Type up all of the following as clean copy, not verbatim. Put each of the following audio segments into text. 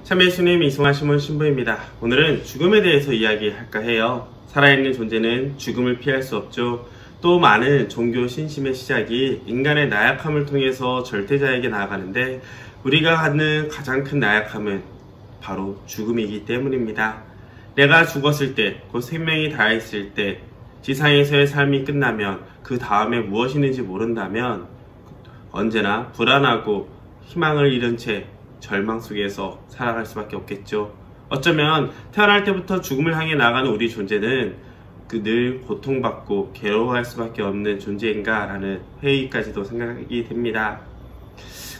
참여 예수님 이승환 시몬 신부입니다. 오늘은 죽음에 대해서 이야기할까 해요. 살아있는 존재는 죽음을 피할 수 없죠. 또 많은 종교 신심의 시작이 인간의 나약함을 통해서 절대자에게 나아가는데 우리가 갖는 가장 큰 나약함은 바로 죽음이기 때문입니다. 내가 죽었을 때, 곧 생명이 다했을 때, 지상에서의 삶이 끝나면 그 다음에 무엇이 있는지 모른다면 언제나 불안하고 희망을 잃은 채 절망 속에서 살아갈 수밖에 없겠죠. 어쩌면 태어날 때부터 죽음을 향해 나가는 우리 존재는 늘 고통받고 괴로워할 수밖에 없는 존재인가 라는 회의까지도 생각이 됩니다.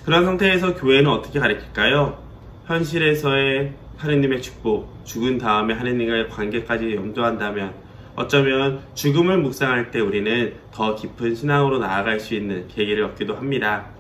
그런 상태에서 교회는 어떻게 가르칠까요? 현실에서의 하느님의 축복, 죽은 다음에 하느님과의 관계까지 염두한다면 어쩌면 죽음을 묵상할 때 우리는 더 깊은 신앙으로 나아갈 수 있는 계기를 얻기도 합니다.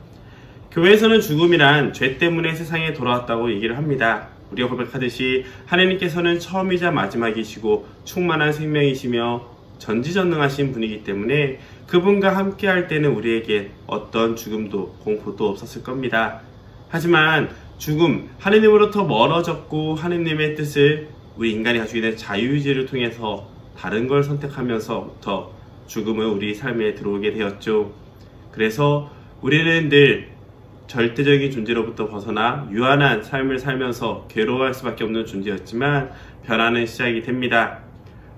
교회에서는 죽음이란 죄 때문에 세상에 돌아왔다고 얘기를 합니다. 우리가 고백하듯이 하느님께서는 처음이자 마지막이시고 충만한 생명이시며 전지전능하신 분이기 때문에 그분과 함께 할 때는 우리에게 어떤 죽음도 공포도 없었을 겁니다. 하지만 죽음, 하느님으로부터 멀어졌고 하느님의 뜻을 우리 인간이 가지고 있는 자유의지를 통해서 다른 걸 선택하면서부터 죽음은 우리 삶에 들어오게 되었죠. 그래서 우리는 늘 절대적인 존재로부터 벗어나 유한한 삶을 살면서 괴로워할 수밖에 없는 존재였지만 변화는 시작이 됩니다.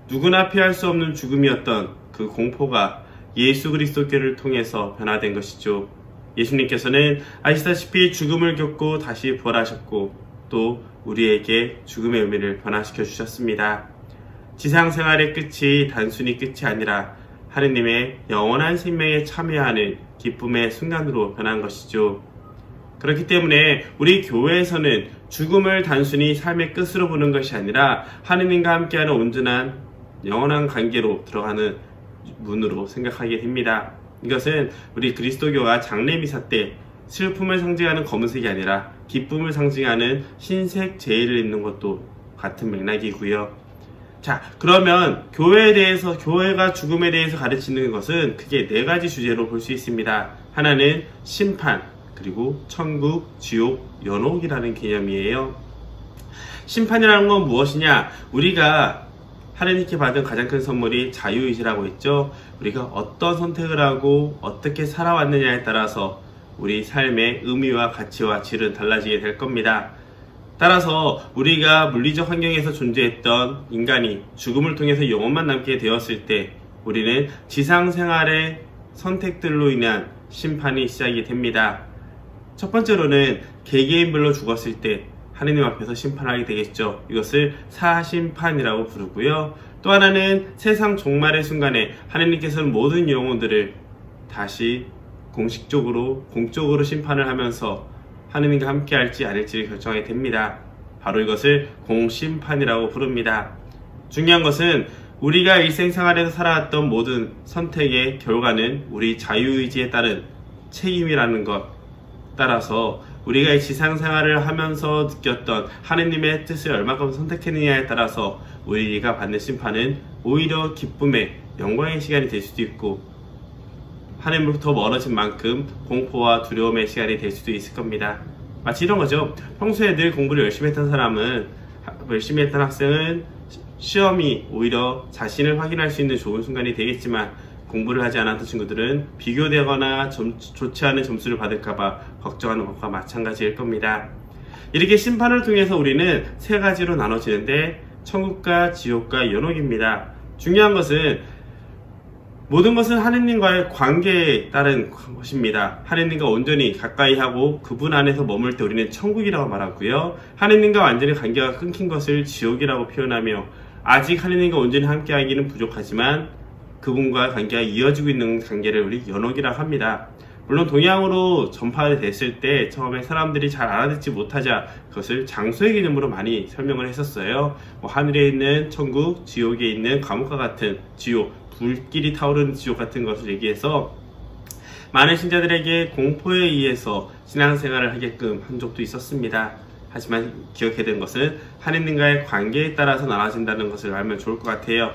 누구나 피할 수 없는 죽음이었던 그 공포가 예수 그리스도께를 통해서 변화된 것이죠. 예수님께서는 아시다시피 죽음을 겪고 다시 부활하셨고 또 우리에게 죽음의 의미를 변화시켜 주셨습니다. 지상 생활의 끝이 단순히 끝이 아니라 하느님의 영원한 생명에 참여하는 기쁨의 순간으로 변한 것이죠. 그렇기 때문에 우리 교회에서는 죽음을 단순히 삶의 끝으로 보는 것이 아니라 하느님과 함께하는 온전한 영원한 관계로 들어가는 문으로 생각하게 됩니다. 이것은 우리 그리스도교가 장례미사 때 슬픔을 상징하는 검은색이 아니라 기쁨을 상징하는 흰색 제의를 입는 것도 같은 맥락이고요. 자, 그러면 교회가 죽음에 대해서 가르치는 것은 크게 네 가지 주제로 볼 수 있습니다. 하나는 심판, 그리고 천국, 지옥, 연옥이라는 개념이에요. 심판이라는 건 무엇이냐? 우리가 하느님께 받은 가장 큰 선물이 자유의지라고 했죠. 우리가 어떤 선택을 하고 어떻게 살아왔느냐에 따라서 우리 삶의 의미와 가치와 질은 달라지게 될 겁니다. 따라서 우리가 물리적 환경에서 존재했던 인간이 죽음을 통해서 영혼만 남게 되었을 때 우리는 지상생활의 선택들로 인한 심판이 시작이 됩니다. 첫 번째로는 개개인별로 죽었을 때 하느님 앞에서 심판하게 되겠죠. 이것을 사심판이라고 부르고요. 또 하나는 세상 종말의 순간에 하느님께서는 모든 영혼들을 다시 공식적으로 공적으로 심판을 하면서 하느님과 함께 할지 아닐지를 결정하게 됩니다. 바로 이것을 공심판이라고 부릅니다. 중요한 것은 우리가 일생생활에서 살아왔던 모든 선택의 결과는 우리 자유의지에 따른 책임이라는 것. 따라서 우리가 이 지상생활을 하면서 느꼈던 하느님의 뜻을 얼마큼 선택했느냐에 따라서 우리가 받는 심판은 오히려 기쁨의 영광의 시간이 될 수도 있고 하느님으로부터 멀어진 만큼 공포와 두려움의 시간이 될 수도 있을 겁니다. 마치 이런 거죠. 평소에 늘 공부를 열심히 했던 학생은 시험이 오히려 자신을 확인할 수 있는 좋은 순간이 되겠지만 공부를 하지 않았던 친구들은 비교되거나 좋지 않은 점수를 받을까봐 걱정하는 것과 마찬가지일 겁니다. 이렇게 심판을 통해서 우리는 세 가지로 나눠지는데 천국과 지옥과 연옥입니다. 중요한 것은 모든 것은 하느님과의 관계에 따른 것입니다. 하느님과 온전히 가까이 하고 그분 안에서 머물 때 우리는 천국이라고 말하고요. 하느님과 완전히 관계가 끊긴 것을 지옥이라고 표현하며 아직 하느님과 온전히 함께하기는 부족하지만 그분과 관계가 이어지고 있는 관계를 우리 연옥이라고 합니다. 물론 동양으로 전파됐을 때 처음에 사람들이 잘 알아듣지 못하자 그것을 장소의 개념으로 많이 설명을 했었어요. 하늘에 있는 천국, 지옥에 있는 감옥과 같은 지옥, 불길이 타오르는 지옥 같은 것을 얘기해서 많은 신자들에게 공포에 의해서 신앙생활을 하게끔 한 적도 있었습니다. 하지만 기억해야 되는 것은 하느님과의 관계에 따라서 나눠진다는 것을 알면 좋을 것 같아요.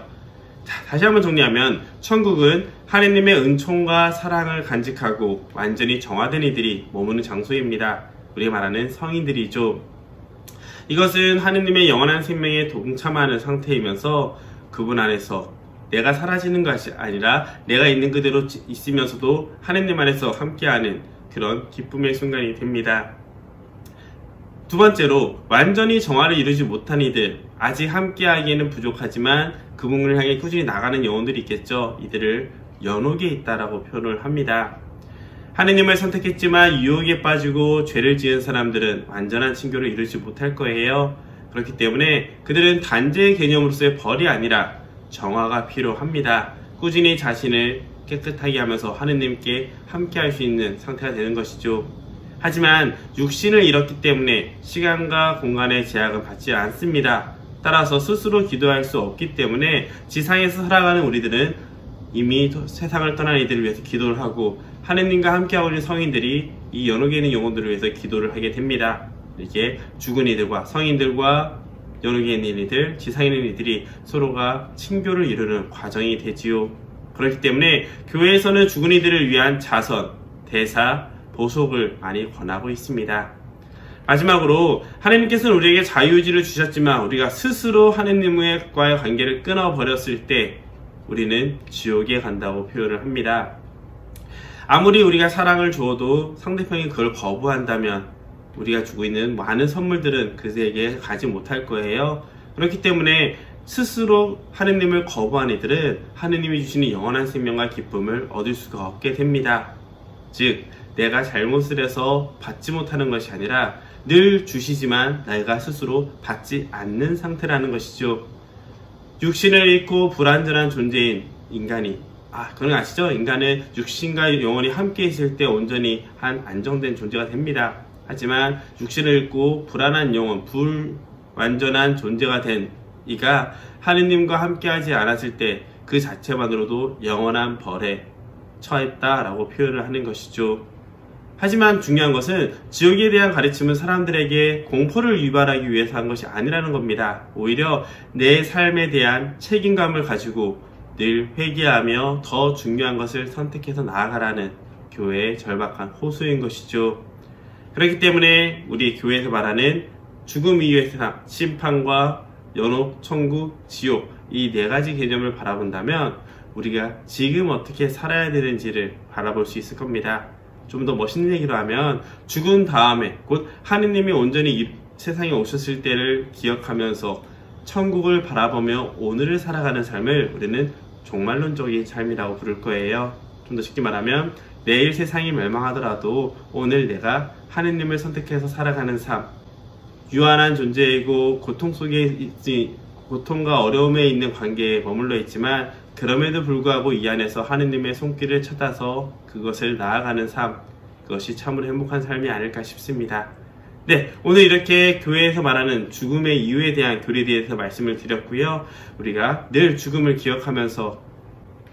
자, 다시 한번 정리하면 천국은 하느님의 은총과 사랑을 간직하고 완전히 정화된 이들이 머무는 장소입니다. 우리가 말하는 성인들이죠. 이것은 하느님의 영원한 생명에 동참하는 상태이면서 그분 안에서 내가 사라지는 것이 아니라 내가 있는 그대로 있으면서도 하느님 안에서 함께하는 그런 기쁨의 순간이 됩니다. 두 번째로, 완전히 정화를 이루지 못한 이들, 아직 함께하기에는 부족하지만 그분을 향해 꾸준히 나가는 영혼들이 있겠죠. 이들을 연옥에 있다라고 표현을 합니다. 하느님을 선택했지만 유혹에 빠지고 죄를 지은 사람들은 완전한 친교를 이루지 못할 거예요. 그렇기 때문에 그들은 단죄의 개념으로서의 벌이 아니라 정화가 필요합니다. 꾸준히 자신을 깨끗하게 하면서 하느님께 함께할 수 있는 상태가 되는 것이죠. 하지만 육신을 잃었기 때문에 시간과 공간의 제약은 받지 않습니다. 따라서 스스로 기도할 수 없기 때문에 지상에서 살아가는 우리들은 이미 세상을 떠난 이들을 위해서 기도를 하고 하느님과 함께하고 있는 성인들이 이 연옥에 있는 영혼들을 위해서 기도를 하게 됩니다. 이게 죽은 이들과 성인들과 연옥에 있는 이들, 지상에 있는 이들이 서로가 친교를 이루는 과정이 되지요. 그렇기 때문에 교회에서는 죽은 이들을 위한 자선, 대사, 보속을 많이 권하고 있습니다. 마지막으로 하느님께서는 우리에게 자유의지를 주셨지만 우리가 스스로 하느님과의 관계를 끊어버렸을 때 우리는 지옥에 간다고 표현을 합니다. 아무리 우리가 사랑을 주어도 상대편이 그걸 거부한다면 우리가 주고 있는 많은 선물들은 그에게 가지 못할 거예요. 그렇기 때문에 스스로 하느님을 거부한 이들은 하느님이 주시는 영원한 생명과 기쁨을 얻을 수가 없게 됩니다. 즉, 내가 잘못을 해서 받지 못하는 것이 아니라 늘 주시지만 내가 스스로 받지 않는 상태라는 것이죠. 육신을 잃고 불완전한 존재인 인간이, 그건 아시죠? 인간은 육신과 영혼이 함께 있을 때 온전히 한 안정된 존재가 됩니다. 하지만 육신을 잃고 불안한 영혼, 불완전한 존재가 된 이가 하느님과 함께하지 않았을 때 그 자체만으로도 영원한 벌에 처했다라고 표현을 하는 것이죠. 하지만 중요한 것은 지옥에 대한 가르침은 사람들에게 공포를 유발하기 위해서 한 것이 아니라는 겁니다. 오히려 내 삶에 대한 책임감을 가지고 늘 회개하며 더 중요한 것을 선택해서 나아가라는 교회의 절박한 호소인 것이죠. 그렇기 때문에 우리 교회에서 말하는 죽음 이후의 세상, 심판과 연옥, 천국, 지옥, 이 네 가지 개념을 바라본다면 우리가 지금 어떻게 살아야 되는지를 바라볼 수 있을 겁니다. 좀 더 멋있는 얘기로 하면 죽은 다음에 곧 하느님이 온전히 이 세상에 오셨을 때를 기억하면서 천국을 바라보며 오늘을 살아가는 삶을 우리는 종말론적인 삶이라고 부를 거예요. 좀 더 쉽게 말하면 내일 세상이 멸망하더라도 오늘 내가 하느님을 선택해서 살아가는 삶, 유한한 존재이고 고통 속에 있지, 고통과 어려움에 있는 관계에 머물러 있지만 그럼에도 불구하고 이 안에서 하느님의 손길을 찾아서 그것을 나아가는 삶, 그것이 참으로 행복한 삶이 아닐까 싶습니다. 네, 오늘 이렇게 교회에서 말하는 죽음의 이유에 대한 교리에 대해서 말씀을 드렸고요. 우리가 늘 죽음을 기억하면서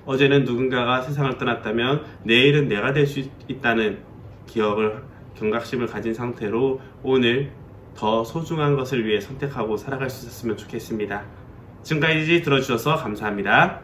어제는 누군가가 세상을 떠났다면 내일은 내가 될 수 있다는 기억을, 경각심을 가진 상태로 오늘 더 소중한 것을 위해 선택하고 살아갈 수 있었으면 좋겠습니다. 지금까지 들어주셔서 감사합니다.